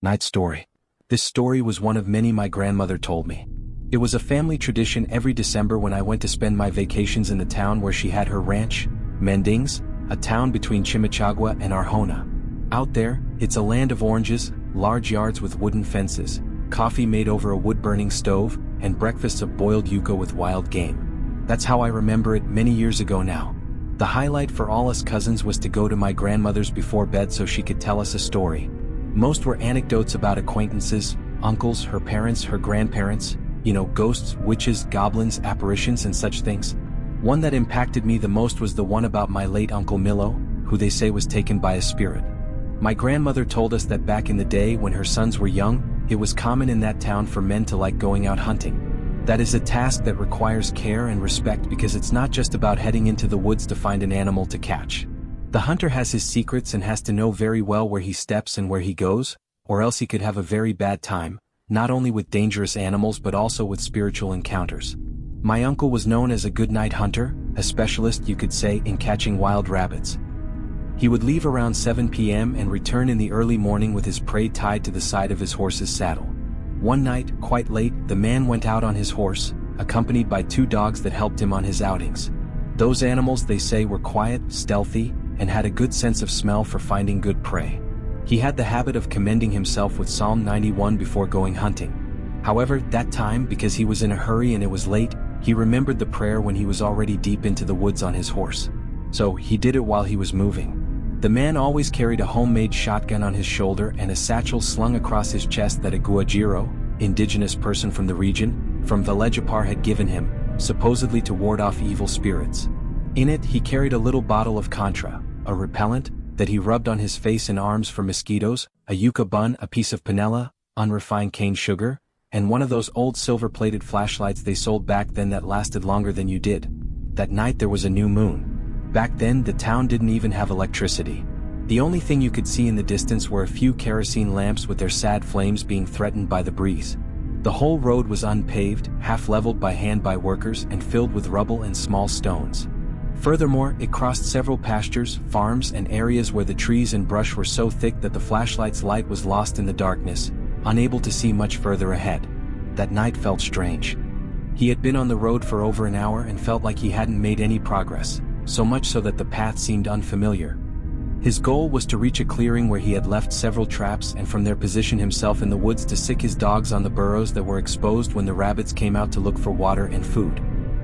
Night story. This story was one of many my grandmother told me. It was a family tradition every December when I went to spend my vacations in the town where she had her ranch, Mendings, a town between Chimichagua and Arjona. Out there, it's a land of oranges, large yards with wooden fences, coffee made over a wood-burning stove, and breakfasts of boiled yuca with wild game. That's how I remember it many years ago now. The highlight for all us cousins was to go to my grandmother's before bed so she could tell us a story. Most were anecdotes about acquaintances, uncles, her parents, her grandparents, ghosts, witches, goblins, apparitions, and such things. One that impacted me the most was the one about my late Uncle Milo, who they say was taken by a spirit. My grandmother told us that back in the day when her sons were young, it was common in that town for men to like going out hunting. That is a task that requires care and respect because it's not just about heading into the woods to find an animal to catch. The hunter has his secrets and has to know very well where he steps and where he goes, or else he could have a very bad time, not only with dangerous animals but also with spiritual encounters. My uncle was known as a good night hunter, a specialist you could say in catching wild rabbits. He would leave around 7 p.m. and return in the early morning with his prey tied to the side of his horse's saddle. One night, quite late, the man went out on his horse, accompanied by 2 dogs that helped him on his outings. Those animals, they say, were quiet, stealthy, and had a good sense of smell for finding good prey. He had the habit of commending himself with Psalm 91 before going hunting. However, that time, because he was in a hurry and it was late, he remembered the prayer when he was already deep into the woods on his horse. So, he did it while he was moving. The man always carried a homemade shotgun on his shoulder and a satchel slung across his chest that a Guajiro, indigenous person from the region, from Valledupar had given him, supposedly to ward off evil spirits. In it, he carried a little bottle of Contra, a repellent, that he rubbed on his face and arms for mosquitoes, a yucca bun, a piece of panela, unrefined cane sugar, and one of those old silver-plated flashlights they sold back then that lasted longer than you did. That night there was a new moon. Back then the town didn't even have electricity. The only thing you could see in the distance were a few kerosene lamps with their sad flames being threatened by the breeze. The whole road was unpaved, half-leveled by hand by workers and filled with rubble and small stones. Furthermore, it crossed several pastures, farms, and areas where the trees and brush were so thick that the flashlight's light was lost in the darkness, unable to see much further ahead. That night felt strange. He had been on the road for over an hour and felt like he hadn't made any progress, so much so that the path seemed unfamiliar. His goal was to reach a clearing where he had left several traps and from there position himself in the woods to sick his dogs on the burrows that were exposed when the rabbits came out to look for water and food.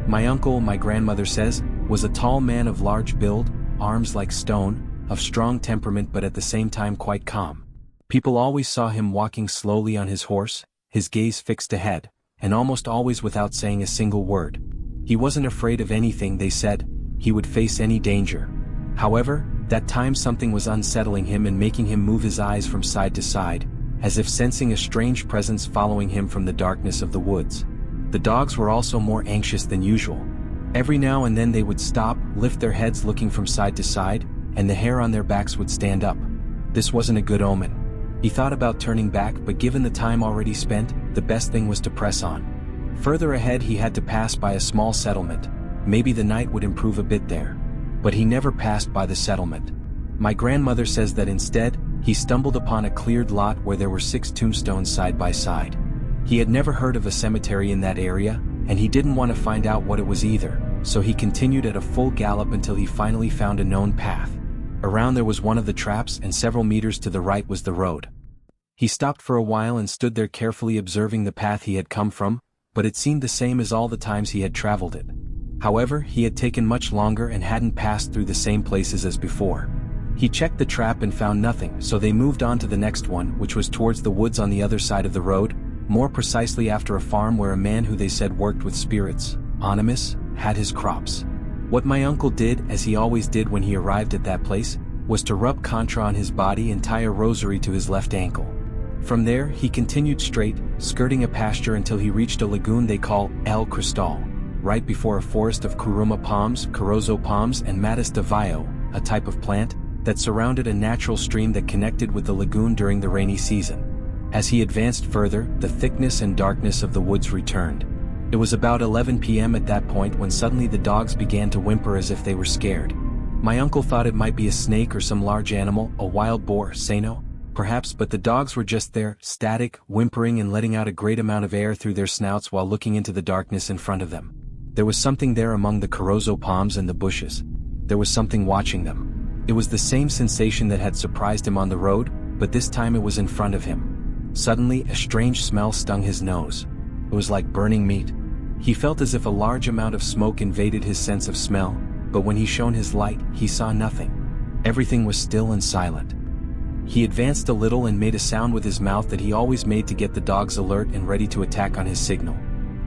My uncle, my grandmother says, was a tall man of large build, arms like stone, of strong temperament but at the same time quite calm. People always saw him walking slowly on his horse, his gaze fixed ahead, and almost always without saying a single word. He wasn't afraid of anything, they said. He would face any danger. However, that time something was unsettling him and making him move his eyes from side to side, as if sensing a strange presence following him from the darkness of the woods. The dogs were also more anxious than usual. Every now and then they would stop, lift their heads looking from side to side, and the hair on their backs would stand up. This wasn't a good omen. He thought about turning back, but given the time already spent, the best thing was to press on. Further ahead he had to pass by a small settlement. Maybe the night would improve a bit there. But he never passed by the settlement. My grandmother says that instead, he stumbled upon a cleared lot where there were 6 tombstones side by side. He had never heard of a cemetery in that area, and he didn't want to find out what it was either, so he continued at a full gallop until he finally found a known path. Around there was one of the traps and several meters to the right was the road. He stopped for a while and stood there carefully observing the path he had come from, but it seemed the same as all the times he had traveled it. However, he had taken much longer and hadn't passed through the same places as before. He checked the trap and found nothing, so they moved on to the next one, which was towards the woods on the other side of the road, more precisely after a farm where a man who they said worked with spirits, anonymous, had his crops. What my uncle did, as he always did when he arrived at that place, was to rub Contra on his body and tie a rosary to his left ankle. From there, he continued straight, skirting a pasture until he reached a lagoon they call El Cristal, right before a forest of curuma palms, corozo palms, and matas de valle, a type of plant, that surrounded a natural stream that connected with the lagoon during the rainy season. As he advanced further, the thickness and darkness of the woods returned. It was about 11 p.m. at that point when suddenly the dogs began to whimper as if they were scared. My uncle thought it might be a snake or some large animal, a wild boar, Sano. Perhaps, but the dogs were just there, static, whimpering and letting out a great amount of air through their snouts while looking into the darkness in front of them. There was something there among the corozo palms and the bushes. There was something watching them. It was the same sensation that had surprised him on the road, but this time it was in front of him. Suddenly, a strange smell stung his nose. It was like burning meat. He felt as if a large amount of smoke invaded his sense of smell, but when he shone his light, he saw nothing. Everything was still and silent. He advanced a little and made a sound with his mouth that he always made to get the dogs alert and ready to attack on his signal.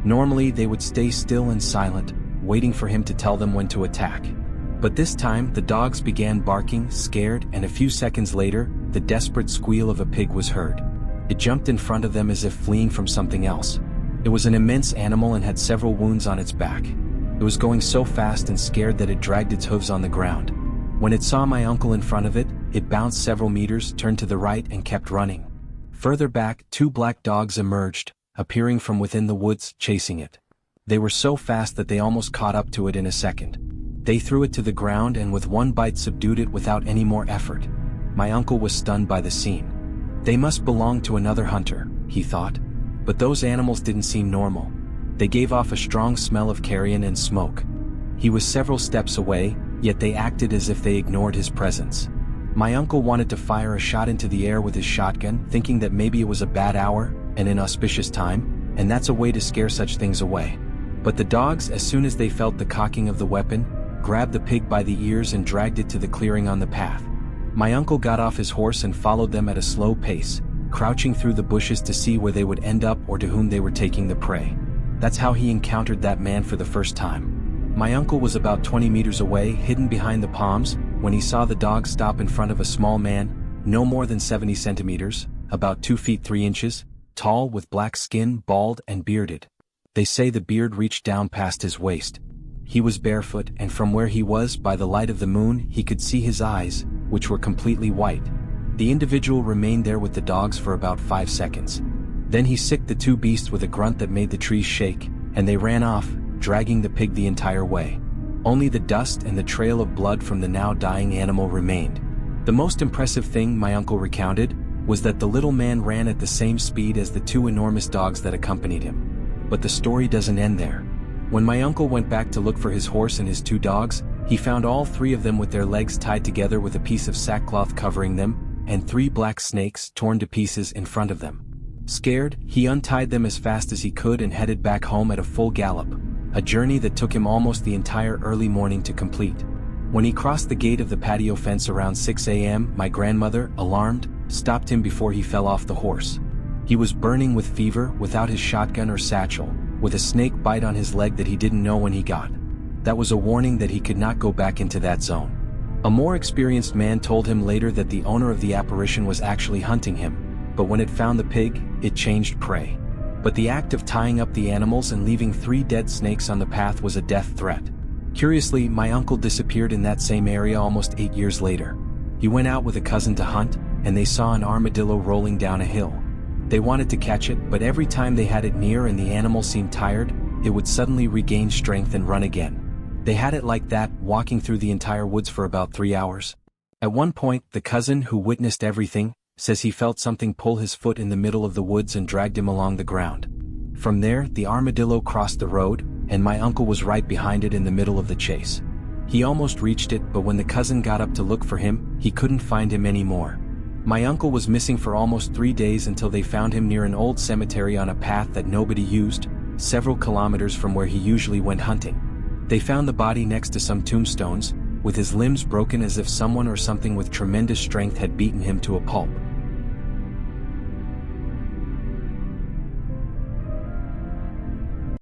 Normally they would stay still and silent, waiting for him to tell them when to attack. But this time the dogs began barking, scared, and a few seconds later, the desperate squeal of a pig was heard. It jumped in front of them as if fleeing from something else. It was an immense animal and had several wounds on its back. It was going so fast and scared that it dragged its hooves on the ground. When it saw my uncle in front of it, it bounced several meters, turned to the right and kept running. Further back, 2 black dogs emerged, appearing from within the woods, chasing it. They were so fast that they almost caught up to it in a second. They threw it to the ground and with one bite subdued it without any more effort. My uncle was stunned by the scene. They must belong to another hunter, he thought. But those animals didn't seem normal. They gave off a strong smell of carrion and smoke. He was several steps away, yet they acted as if they ignored his presence. My uncle wanted to fire a shot into the air with his shotgun, thinking that maybe it was a bad hour, an inauspicious time, and that's a way to scare such things away. But the dogs, as soon as they felt the cocking of the weapon, grabbed the pig by the ears and dragged it to the clearing on the path. My uncle got off his horse and followed them at a slow pace, crouching through the bushes to see where they would end up or to whom they were taking the prey. That's how he encountered that man for the first time. My uncle was about 20 meters away, hidden behind the palms, when he saw the dog stop in front of a small man, no more than 70 centimeters, about 2 feet 3 inches, tall with black skin, bald and bearded. They say the beard reached down past his waist. He was barefoot, and from where he was, by the light of the moon, he could see his eyes, which were completely white. The individual remained there with the dogs for about 5 seconds. Then he sicked the 2 beasts with a grunt that made the trees shake, and they ran off, dragging the pig the entire way. Only the dust and the trail of blood from the now dying animal remained. The most impressive thing, my uncle recounted, was that the little man ran at the same speed as the 2 enormous dogs that accompanied him. But the story doesn't end there. When my uncle went back to look for his horse and his 2 dogs, he found all 3 of them with their legs tied together with a piece of sackcloth covering them, and 3 black snakes torn to pieces in front of them. Scared, he untied them as fast as he could and headed back home at a full gallop, a journey that took him almost the entire early morning to complete. When he crossed the gate of the patio fence around 6 a.m., my grandmother, alarmed, stopped him before he fell off the horse. He was burning with fever, without his shotgun or satchel, with a snake bite on his leg that he didn't know when he got. That was a warning that he could not go back into that zone. A more experienced man told him later that the owner of the apparition was actually hunting him, but when it found the pig, it changed prey. But the act of tying up the animals and leaving 3 dead snakes on the path was a death threat. Curiously, my uncle disappeared in that same area almost 8 years later. He went out with a cousin to hunt, and they saw an armadillo rolling down a hill. They wanted to catch it, but every time they had it near and the animal seemed tired, it would suddenly regain strength and run again. They had it like that, walking through the entire woods for about 3 hours. At one point, the cousin who witnessed everything says he felt something pull his foot in the middle of the woods and dragged him along the ground. From there, the armadillo crossed the road, and my uncle was right behind it in the middle of the chase. He almost reached it, but when the cousin got up to look for him, he couldn't find him anymore. My uncle was missing for almost 3 days until they found him near an old cemetery on a path that nobody used, several kilometers from where he usually went hunting. They found the body next to some tombstones, with his limbs broken as if someone or something with tremendous strength had beaten him to a pulp.